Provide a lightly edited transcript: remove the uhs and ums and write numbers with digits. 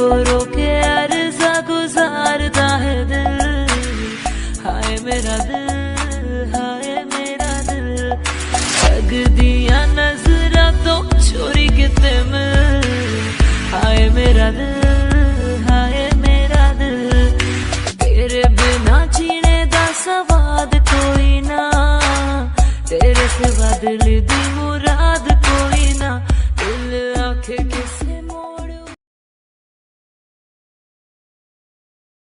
रो के अर्जा गुजारता है दिल। हाय मेरा दिल, हाय मेरा दिल, लग दिया नजरा तो चोरी किते मिल। हाय मेरा दिल, हाय मेरा दिल, तेरे बिना जीने दा स्वाद कोई ना, तेरे सिवा दिल दी मुरा